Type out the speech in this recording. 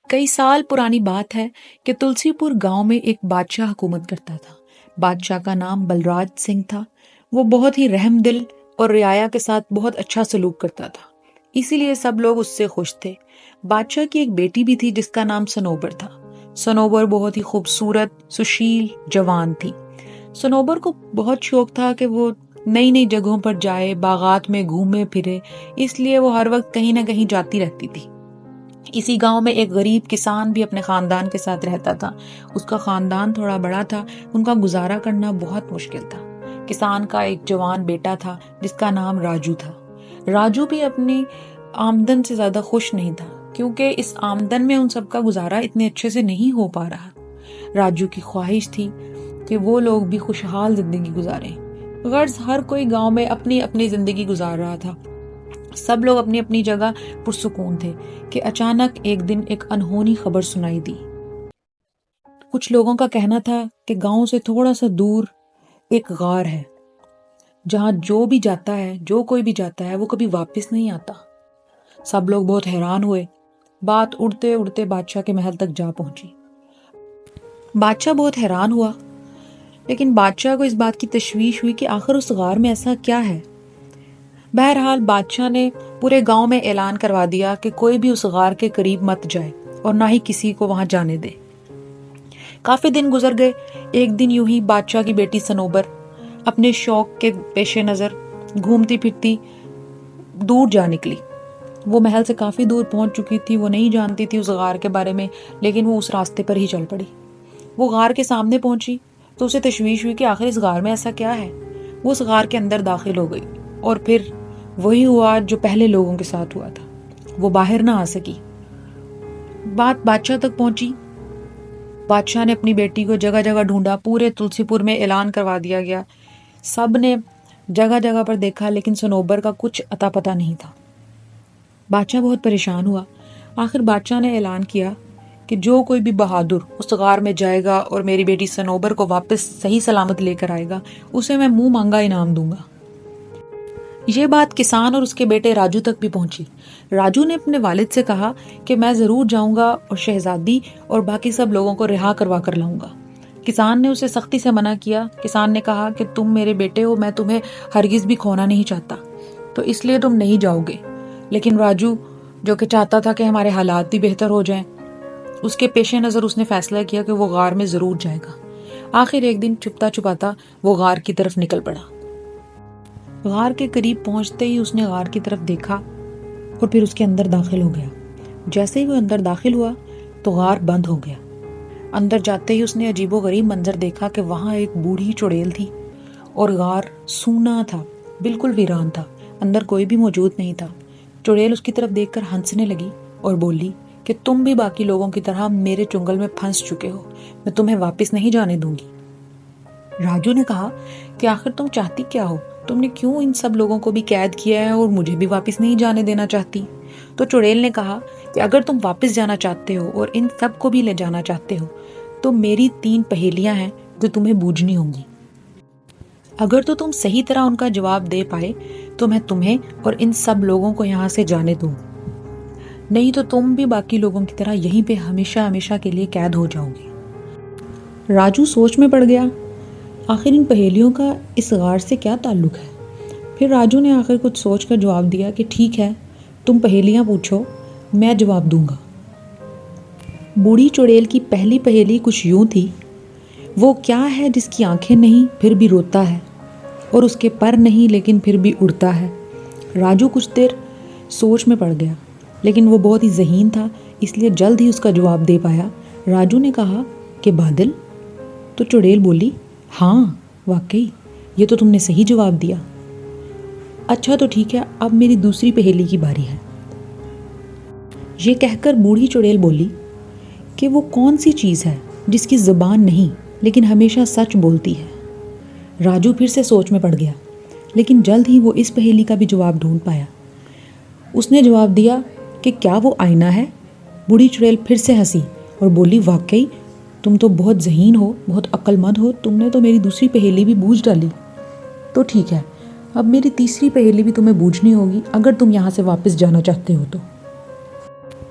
کئی سال پرانی بات ہے کہ تلسی پور گاؤں میں ایک بادشاہ حکومت کرتا تھا۔ بادشاہ کا نام بلراج سنگھ تھا۔ وہ بہت ہی رحم دل اور رعایا کے ساتھ بہت اچھا سلوک کرتا تھا، اسی لیے سب لوگ اس سے خوش تھے۔ بادشاہ کی ایک بیٹی بھی تھی جس کا نام سنوبر تھا۔ سنوبر بہت ہی خوبصورت، سشیل، جوان تھی۔ سنوبر کو بہت شوق تھا کہ وہ نئی نئی جگہوں پر جائے، باغات میں گھومے پھرے، اس لیے وہ ہر وقت کہیں نہ کہیں جاتی رہتی تھی۔ اسی گاؤں میں ایک غریب کسان بھی اپنے خاندان کے ساتھ رہتا تھا۔ اس کا خاندان تھوڑا بڑا تھا، ان کا گزارا کرنا بہت مشکل تھا۔ کسان کا ایک جوان بیٹا تھا جس کا نام راجو تھا۔ راجو بھی اپنی آمدن سے زیادہ خوش نہیں تھا، کیونکہ اس آمدن میں ان سب کا گزارا اتنے اچھے سے نہیں ہو پا رہا۔ راجو کی خواہش تھی کہ وہ لوگ بھی خوشحال زندگی گزاریں۔ غرض ہر کوئی گاؤں میں اپنی اپنی زندگی گزار رہا تھا، سب لوگ اپنی اپنی جگہ پرسکون تھے کہ اچانک ایک دن ایک انہونی خبر سنائی دی۔ کچھ لوگوں کا کہنا تھا کہ گاؤں سے تھوڑا سا دور ایک غار ہے جہاں جو کوئی بھی جاتا ہے وہ کبھی واپس نہیں آتا۔ سب لوگ بہت حیران ہوئے۔ بات اڑتے اڑتے بادشاہ کے محل تک جا پہنچی۔ بادشاہ بہت حیران ہوا، لیکن بادشاہ کو اس بات کی تشویش ہوئی کہ آخر اس غار میں ایسا کیا ہے۔ بہرحال بادشاہ نے پورے گاؤں میں اعلان کروا دیا کہ کوئی بھی اس غار کے قریب مت جائے اور نہ ہی کسی کو وہاں جانے دے۔ کافی دن گزر گئے۔ ایک دن یوں ہی بادشاہ کی بیٹی سنوبر اپنے شوق کے پیش نظر گھومتی پھرتی دور جا نکلی۔ وہ محل سے کافی دور پہنچ چکی تھی، وہ نہیں جانتی تھی اس غار کے بارے میں، لیکن وہ اس راستے پر ہی چل پڑی۔ وہ غار کے سامنے پہنچی تو اسے تشویش ہوئی کہ آخر اس غار میں ایسا کیا ہے۔ وہ اس غار کے اندر داخل ہو گئی اور پھر وہی ہوا جو پہلے لوگوں کے ساتھ ہوا تھا، وہ باہر نہ آ سکی۔ بات بادشاہ تک پہنچی۔ بادشاہ نے اپنی بیٹی کو جگہ جگہ ڈھونڈا، پورے تلسی پور میں اعلان کروا دیا گیا، سب نے جگہ جگہ پر دیکھا، لیکن سنوبر کا کچھ اتا پتہ نہیں تھا۔ بادشاہ بہت پریشان ہوا۔ آخر بادشاہ نے اعلان کیا کہ جو کوئی بھی بہادر اس غار میں جائے گا اور میری بیٹی سنوبر کو واپس صحیح سلامت لے کر آئے گا، اسے میں منہ مانگا انعام دوں گا۔ یہ بات کسان اور اس کے بیٹے راجو تک بھی پہنچی۔ راجو نے اپنے والد سے کہا کہ میں ضرور جاؤں گا اور شہزادی اور باقی سب لوگوں کو رہا کروا کر لاؤں گا۔ کسان نے اسے سختی سے منع کیا۔ کسان نے کہا کہ تم میرے بیٹے ہو، میں تمہیں ہرگز بھی کھونا نہیں چاہتا، تو اس لیے تم نہیں جاؤ گے۔ لیکن راجو، جو کہ چاہتا تھا کہ ہمارے حالات بھی بہتر ہو جائیں، اس کے پیش نظر اس نے فیصلہ کیا کہ وہ غار میں ضرور جائے گا۔ آخر ایک دن چھپتا چھپاتا وہ غار کی طرف نکل پڑا۔ غار کے قریب پہنچتے ہی اس نے غار کی طرف دیکھا اور پھر اس کے اندر داخل ہو گیا۔ جیسے ہی وہ اندر داخل ہوا تو غار بند ہو گیا۔ اندر جاتے ہی اس نے عجیب و غریب منظر دیکھا کہ وہاں ایک بوڑھی چڑیل تھی اور غار سونا تھا، بالکل ویران تھا، اندر کوئی بھی موجود نہیں تھا۔ چڑیل اس کی طرف دیکھ کر ہنسنے لگی اور بولی کہ تم بھی باقی لوگوں کی طرح میرے چنگل میں پھنس چکے ہو، میں تمہیں واپس نہیں جانے دوں گی۔ راجو نے کہا کہ آخر تم چاہتی کیا ہو؟ تم نے کیوں ان سب لوگوں کو بھی قید کیا ہے اور مجھے بھی واپس نہیں جانے دینا چاہتی؟ تو چڑیل نے کہا کہ اگر تم واپس جانا چاہتے ہو اور ان سب کو بھی لے جانا چاہتے ہو تو میری 3 پہیلیاں ہیں جو تمہیں بوجھنی ہوں گی۔ اگر تو تم صحیح طرح ان کا جواب دے پائے تو میں تمہیں اور ان سب لوگوں کو یہاں سے جانے دوں، نہیں تو تم بھی باقی لوگوں کی طرح یہیں پہ ہمیشہ ہمیشہ کے لیے قید ہو جاؤ گے۔ راجو سوچ میں پڑ گیا، آخر ان پہیلیوں کا اس غار سے کیا تعلق ہے؟ پھر راجو نے آخر کچھ سوچ کر جواب دیا کہ ٹھیک ہے، تم پہیلیاں پوچھو، میں جواب دوں گا۔ بوڑھی چڑیل کی پہلی پہیلی کچھ یوں تھی: وہ کیا ہے جس کی آنکھیں نہیں پھر بھی روتا ہے، اور اس کے پر نہیں لیکن پھر بھی اڑتا ہے؟ راجو کچھ دیر سوچ میں پڑ گیا، لیکن وہ بہت ہی ذہین تھا، اس لیے جلد ہی اس کا جواب دے پایا۔ راجو نے کہا کہ بادل۔ تو چڑیل بولی، ہاں واقعی، یہ تو تم نے صحیح جواب دیا۔ اچھا تو ٹھیک ہے، اب میری دوسری پہیلی کی باری ہے۔ یہ کہہ کر بوڑھی چڑیل بولی کہ وہ کون سی چیز ہے جس کی زبان نہیں لیکن ہمیشہ سچ بولتی ہے؟ راجو پھر سے سوچ میں پڑ گیا، لیکن جلد ہی وہ اس پہیلی کا بھی جواب ڈھونڈ پایا۔ اس نے جواب دیا کہ کیا وہ آئینہ ہے؟ بوڑھی چڑیل پھر سے ہنسی اور بولی، واقعی تم تو بہت ذہین ہو، بہت عقل مند ہو، تم نے تو میری دوسری پہیلی بھی بوجھ ڈالی۔ تو ٹھیک ہے، اب میری تیسری پہیلی بھی تمہیں بوجھنی ہوگی اگر تم یہاں سے واپس جانا چاہتے ہو تو۔